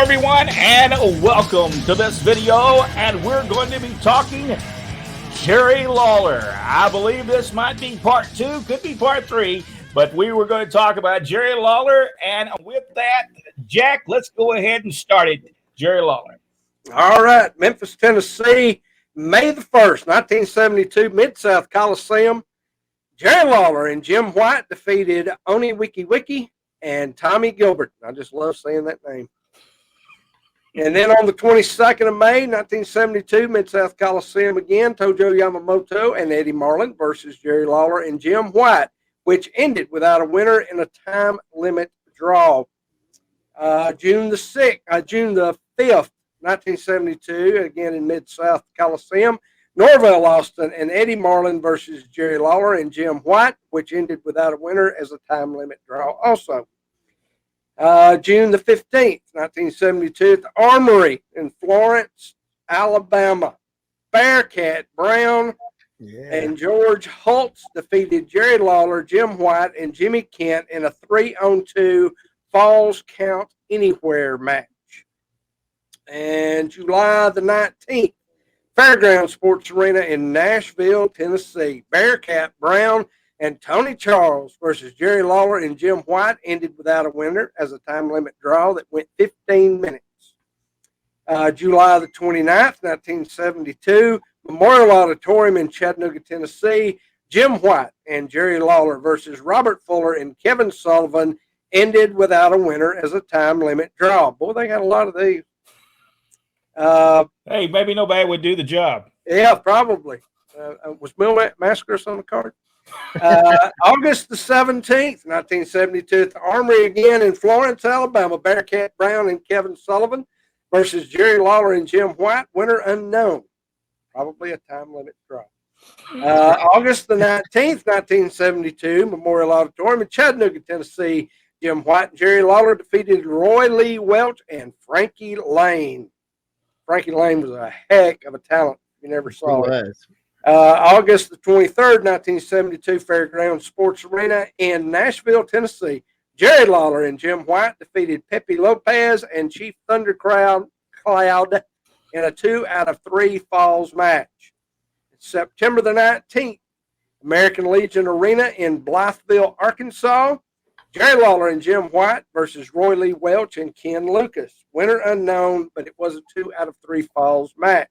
everyone, and welcome to this video, and we're going to be talking Jerry Lawler. I believe this might be part 2, could be part 3, but we were going to talk about Jerry Lawler, and with that, Jack, let's go ahead and start it. Jerry Lawler. All right, Memphis, Tennessee, May the 1st, 1972, Mid-South Coliseum. Jerry Lawler and Jim White defeated Oni Wiki Wiki and Tommy Gilbert. I just love saying that name. And then on the 22nd of May, 1972, Mid-South Coliseum again, Tojo Yamamoto and Eddie Marlin versus Jerry Lawler and Jim White, which ended without a winner in a time limit draw. June the 5th, 1972, again in Mid-South Coliseum, Norvell Austin and Eddie Marlin versus Jerry Lawler and Jim White, which ended without a winner as a time limit draw also. June the 15th, 1972, at the Armory in Florence, Alabama, Bearcat Brown and George Holtz defeated Jerry Lawler, Jim White, and Jimmy Kent in a 3-on-2 Falls Count Anywhere match. And July the 19th, Fairground Sports Arena in Nashville, Tennessee, Bearcat Brown and Tony Charles versus Jerry Lawler and Jim White ended without a winner as a time limit draw that went 15 minutes. July the 29th, 1972, Memorial Auditorium in Chattanooga, Tennessee, Jim White and Jerry Lawler versus Robert Fuller and Kevin Sullivan ended without a winner as a time limit draw. Boy, they got a lot of these. Hey, maybe nobody would do the job. Yeah, probably. Was Bill Mascaris on the card? August the 17th, 1972, at the Armory again in Florence, Alabama, Bearcat Brown and Kevin Sullivan versus Jerry Lawler and Jim White, winner unknown. Probably a time limit draw. August the 19th, 1972, Memorial Auditorium in Chattanooga, Tennessee, Jim White and Jerry Lawler defeated Roy Lee Welch and Frankie Lane. Frankie Lane was a heck of a talent. You never saw it. August the 23rd, 1972, Fairground Sports Arena in Nashville, Tennessee. Jerry Lawler and Jim White defeated Pepe Lopez and Chief Thundercloud in a 2-out-of-3 falls match. September the 19th, American Legion Arena in Blytheville, Arkansas. Jerry Lawler and Jim White versus Roy Lee Welch and Ken Lucas. Winner unknown, but it was a 2-out-of-3 falls match.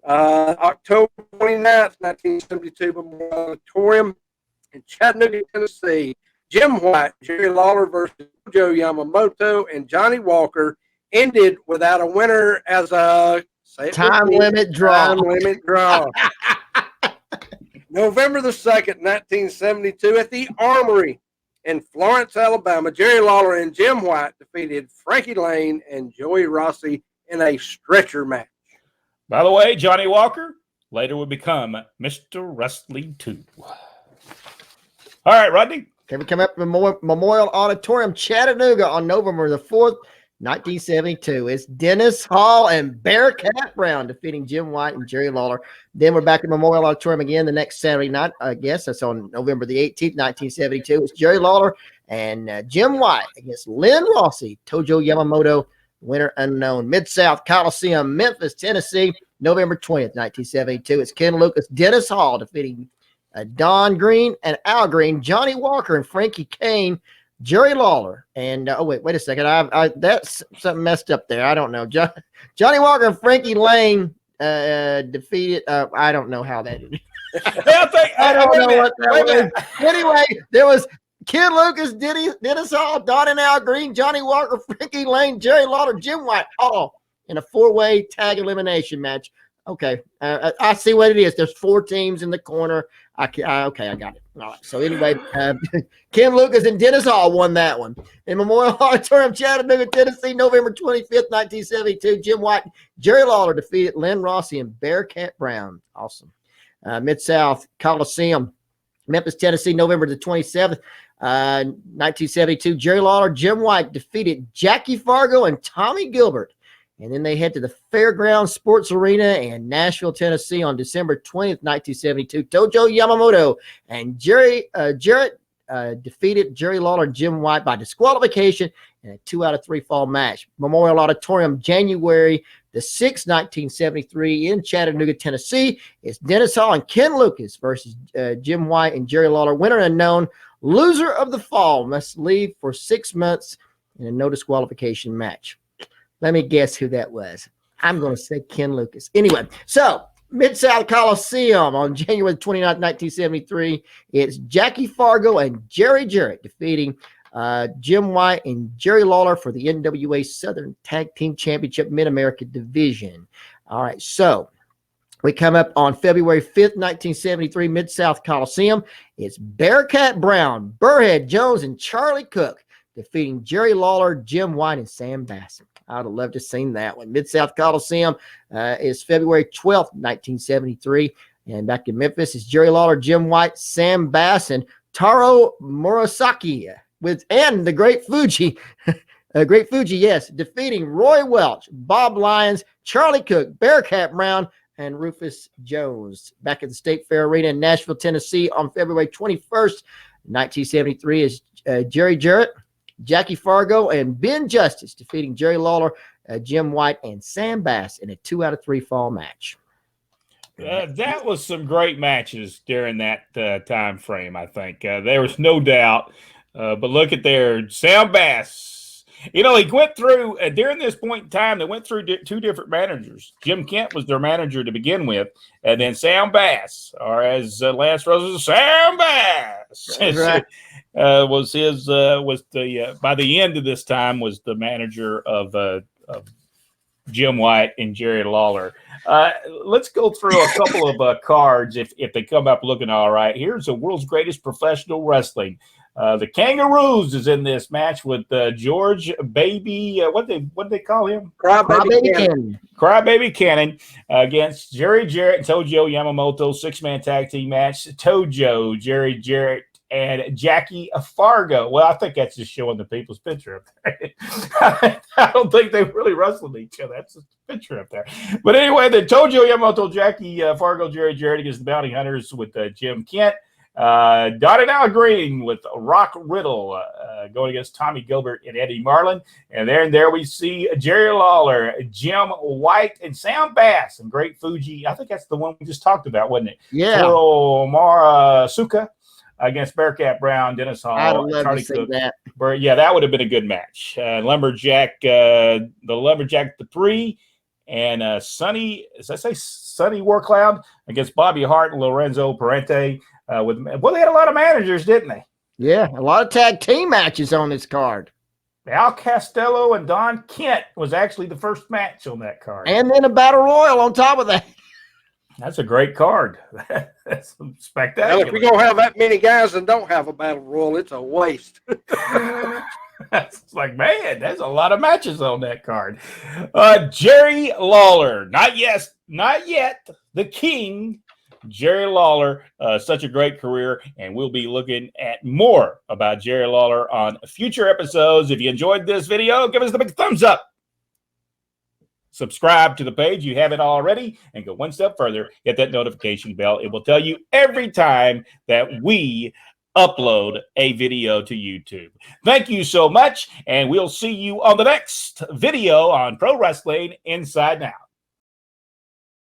October 29th, 1972, Memorial Auditorium in Chattanooga, Tennessee. Jim White, Jerry Lawler versus Joe Yamamoto and Johnny Walker ended without a winner as a time limit draw. November the 2nd, 1972, at the Armory in Florence, Alabama, Jerry Lawler and Jim White defeated Frankie Lane and Joey Rossi in a stretcher match. By the way, Johnny Walker later would become Mr. Wrestling 2. All right, Rodney. Okay, we come up to Memorial Auditorium, Chattanooga on November the 4th, 1972. It's Dennis Hall and Bearcat Brown defeating Jim White and Jerry Lawler. Then we're back at Memorial Auditorium again the next Saturday night. I guess that's on November the 18th, 1972. It's Jerry Lawler and Jim White against Lynn Rossi, Tojo Yamamoto, winner unknown. Mid-South Coliseum, Memphis, Tennessee, November 20th, 1972. It's Ken Lucas, Dennis Hall defeating Don Green and Al Green, Johnny Walker and Frankie Kane, Jerry Lawler, and wait a second. That's something messed up there. I don't know. Johnny Walker and Frankie Lane defeated. I don't know how that is. I don't know what that was. Anyway, there was Ken Lucas, Dennis Hall, Don and Al Green, Johnny Walker, Frankie Lane, Jerry Lawler, Jim White, all in a 4-way tag elimination match. Okay, I see what it is. There's 4 teams in the corner. Okay, I got it. All right. So anyway, Ken Lucas and Dennis Hall won that one. In Memorial Auditorium, Chattanooga, Tennessee, November 25th, 1972, Jim White, Jerry Lawler defeated Lynn Rossi and Bearcat Brown. Awesome. Mid-South Coliseum, Memphis, Tennessee, November the 27th, 1972, Jerry Lawler, Jim White defeated Jackie Fargo and Tommy Gilbert. And then they head to the Fairground Sports Arena in Nashville, Tennessee on December 20th, 1972. Tojo Yamamoto and Jarrett defeated Jerry Lawler and Jim White by disqualification in a 2 out of 3 fall match. Memorial Auditorium, January the 6th, 1973 in Chattanooga, Tennessee. It's Dennis Hall and Ken Lucas versus Jim White and Jerry Lawler. Winner unknown. Loser of the fall must leave for 6 months in a no disqualification match. Let me guess who that was. I'm going to say Ken Lucas. Anyway, so Mid-South Coliseum on January 29, 1973. It's Jackie Fargo and Jerry Jarrett defeating Jim White and Jerry Lawler for the NWA Southern Tag Team Championship Mid-America Division. All right, so we come up on February 5th, 1973, Mid-South Coliseum. It's Bearcat Brown, Burrhead Jones, and Charlie Cook defeating Jerry Lawler, Jim White, and Sam Bassett. I would have loved to have seen that one. Mid-South Coliseum is February 12th, 1973. And back in Memphis is Jerry Lawler, Jim White, Sam Bass, and Taro Murasaki and the Great Fuji. Great Fuji, yes, defeating Roy Welch, Bob Lyons, Charlie Cook, Bearcat Brown, and Rufus Jones. Back at the State Fair Arena in Nashville, Tennessee on February 21st, 1973 is Jerry Jarrett, Jackie Fargo, and Ben Justice defeating Jerry Lawler, Jim White, and Sam Bass in a 2 out of 3 fall match. That was some great matches during that time frame, I think. There was no doubt. But look at there, Sam Bass. You know, he went through, during this point in time, they went through 2 different managers. Jim Kent was their manager to begin with, and then Sam Bass, or as Lance Rose, Sam Bass. Right. Was the by the end of this time was the manager of Jim White and Jerry Lawler. Let's go through a couple of cards if they come up looking all right. Here's the world's greatest professional wrestling. The Kangaroos is in this match with George Baby. What they call him? Crybaby Cannon against Jerry Jarrett and Tojo Yamamoto. 6-man tag team match. Tojo, Jerry Jarrett, and Jackie Fargo. Well, I think that's just showing the people's picture up there. I don't think they really wrestled each other. That's just a picture up there. But anyway, the Tojo Yamamoto, Jackie Fargo, Jerry Jarrett against the Bounty Hunters with Jim Kent. Dottie Now Green with Rock Riddle going against Tommy Gilbert and Eddie Marlin. And there we see Jerry Lawler, Jim White, and Sam Bass and Great Fuji. I think that's the one we just talked about, wasn't it? Yeah. Toro Marasuka against Bearcat Brown, Dennis Hall, I'd love Charlie to see Cook. that. Yeah, that would have been a good match. Lumberjack, the Lumberjack, the 3, and Sonny Warcloud against Bobby Hart and Lorenzo Parente. They had a lot of managers, didn't they? Yeah, a lot of tag team matches on this card. Al Costello and Don Kent was actually the first match on that card. And then a battle royal on top of that. That's a great card. That's spectacular. Well, if you're going to have that many guys and don't have a battle royal, it's a waste. It's like, man, there's a lot of matches on that card. Jerry Lawler, not yet, the king, Jerry Lawler, such a great career, and we'll be looking at more about Jerry Lawler on future episodes. If you enjoyed this video, give us the big thumbs up. Subscribe to the page, you haven't already, and go one step further, hit that notification bell. It will tell you every time that we upload a video to YouTube. Thank you so much, and we'll see you on the next video on Pro Wrestling Inside Now.